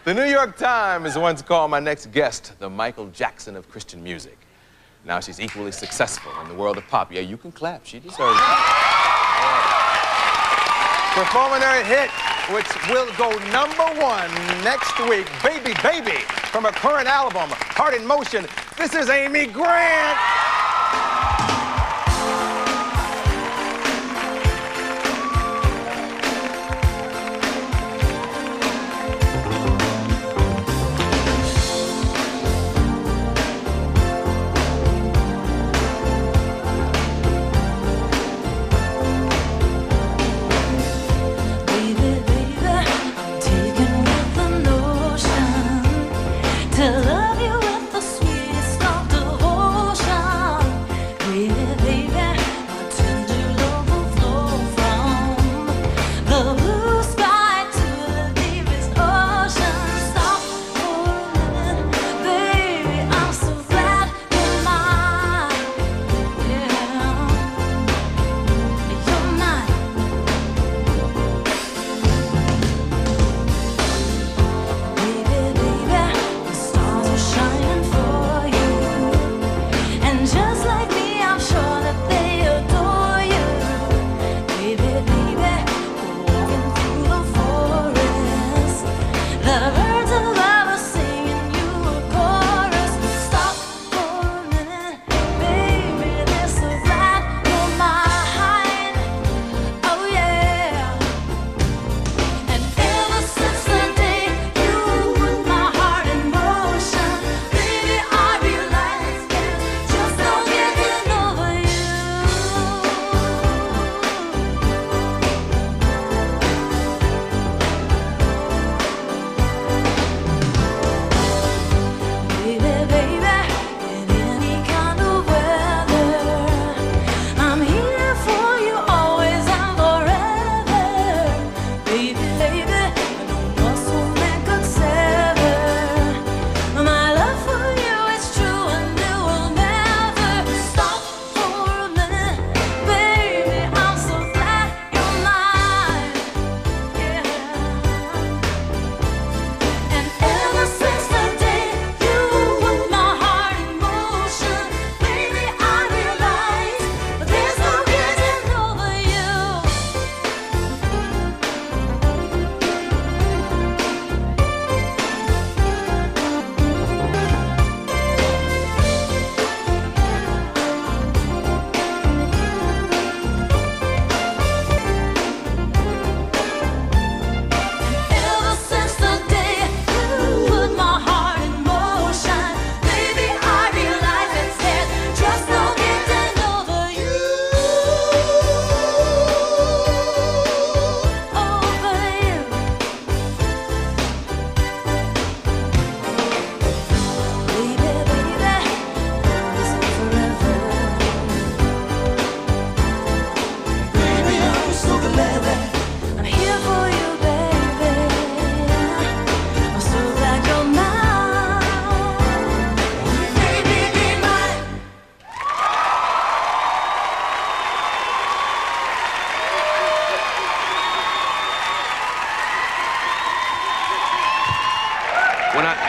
The New York Times once called my next guest the Michael Jackson of Christian music. Now she's equally successful in the world of pop. Yeah, you can clap. She deserves it. Performing her hit, which will go #1 next week, Baby Baby, from her current album, Heart in Motion. This is Amy Grant.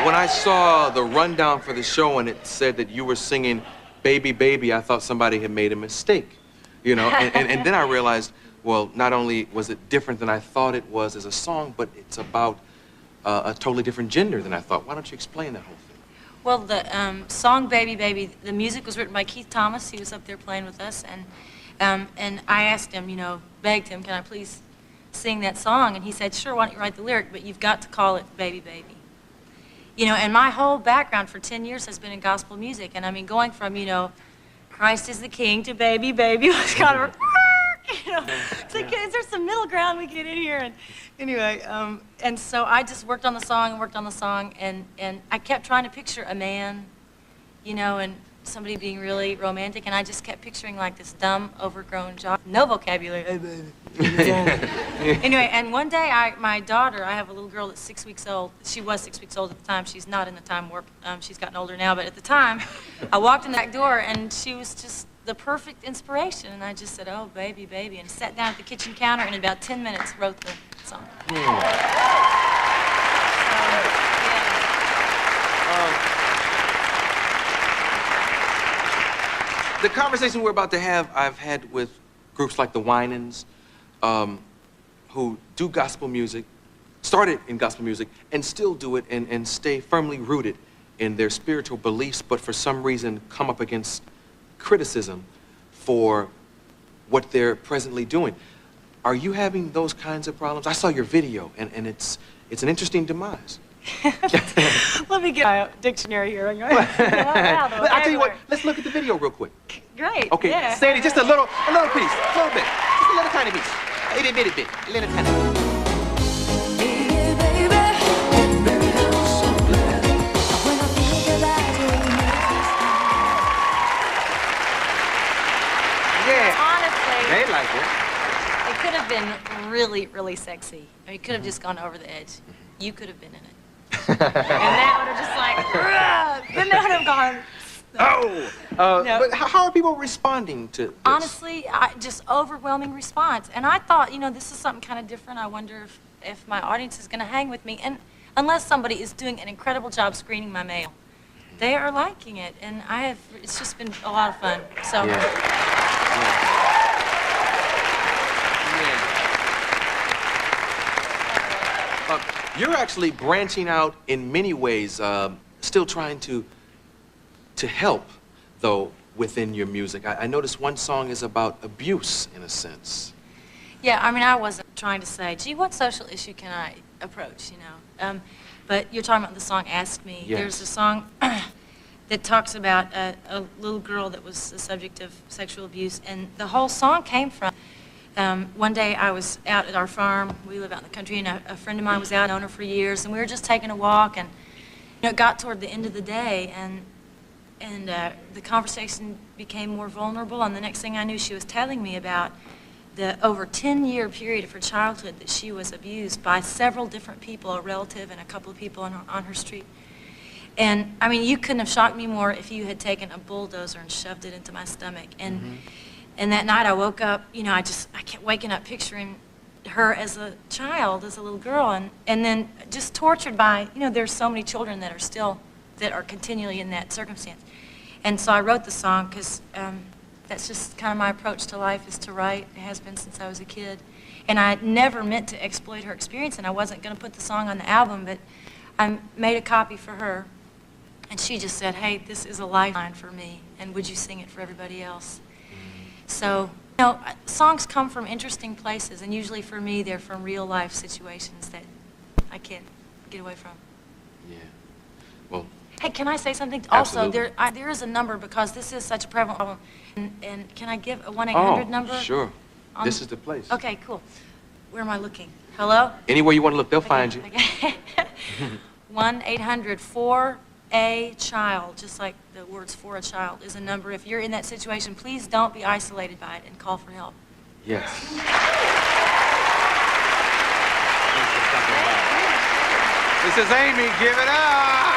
When I saw the rundown for the show and it said that you were singing Baby Baby, I thought somebody had made a mistake, you know? And then I realized, well, not only was it different than I thought it was as a song, but it's about a totally different gender than I thought. Why don't you explain that whole thing? Well, the song Baby Baby, the music was written by Keith Thomas. He was up there playing with us, and I asked him, you know, begged him, can I please sing that song? And he said, sure, why don't you write the lyric, but you've got to call it Baby Baby. You know, and my whole background for 10 years has been in gospel music, and I mean, going from, you know, Christ is the King to Baby Baby was kind of, you know, it's like, is there some middle ground we get in here? And anyway, and so I just worked on the song, and I kept trying to picture a man, you know, and somebody being really romantic, and I just kept picturing like this dumb, overgrown jock, no vocabulary. Anyway, and one day, my daughter, I have a little girl that's 6 weeks old. She was 6 weeks old at the time. She's not in the time warp. She's gotten older now, but at the time, I walked in the back door, and she was just the perfect inspiration, and I just said, oh, baby, baby, and sat down at the kitchen counter, and in about 10 minutes wrote the song. the conversation we're about to have, I've had with groups like the Winans, who do gospel music, started in gospel music, and still do it and stay firmly rooted in their spiritual beliefs, but for some reason come up against criticism for what they're presently doing. Are you having those kinds of problems? I saw your video, and it's an interesting demise. Let me get my dictionary here. I'll tell you what, let's look at the video real quick. Great. Okay, yeah. Sandy, just a little piece, a little bit. Just a little tiny piece. A little bitty bit, a little tiny bit. Yeah. Honestly, they like it. It could have been really, really sexy. I mean, it could have just gone over the edge. You could have been in it. And that would have just like, then that would have gone. No. But how are people responding to this? Honestly, just overwhelming response. And I thought, you know, this is something kind of different. I wonder if my audience is going to hang with me. And unless somebody is doing an incredible job screening my mail, they are liking it. And it's just been a lot of fun. So. Yeah. You're actually branching out in many ways, still trying to help, though, within your music. I noticed one song is about abuse, in a sense. Yeah, I mean, I wasn't trying to say, gee, what social issue can I approach, you know? But you're talking about the song Ask Me. Yes. There's a song that talks about a little girl that was the subject of sexual abuse, and the whole song came from one day I was out at our farm. We live out in the country, and a friend of mine was out, known her for years, and we were just taking a walk, and you know, it got toward the end of the day, and the conversation became more vulnerable, and the next thing I knew, she was telling me about the over 10-year period of her childhood that she was abused by several different people, a relative and a couple of people on her street. And I mean, you couldn't have shocked me more if you had taken a bulldozer and shoved it into my stomach. And that night I woke up, you know, I kept waking up picturing her as a child, as a little girl, and then just tortured by, you know, there's so many children that are continually in that circumstance. And so I wrote the song because that's just kind of my approach to life, is to write. It has been since I was a kid. And I never meant to exploit her experience, and I wasn't going to put the song on the album, but I made a copy for her, and she just said, hey, this is a lifeline for me, and would you sing it for everybody else? So, you know, songs come from interesting places, and usually for me, they're from real-life situations that I can't get away from. Yeah. Well. Hey, can I say something? Absolutely. Also, there is a number, because this is such a prevalent problem. And can I give a 1-800 number? Sure. This is the place. Okay, cool. Where am I looking? Hello? Anywhere you want to look, they'll find you. Okay. 1-800-4-A-CHILD, just like the words for a child, is a number. If you're in that situation, please don't be isolated by it and call for help. Yes. This is Amy. Give it up.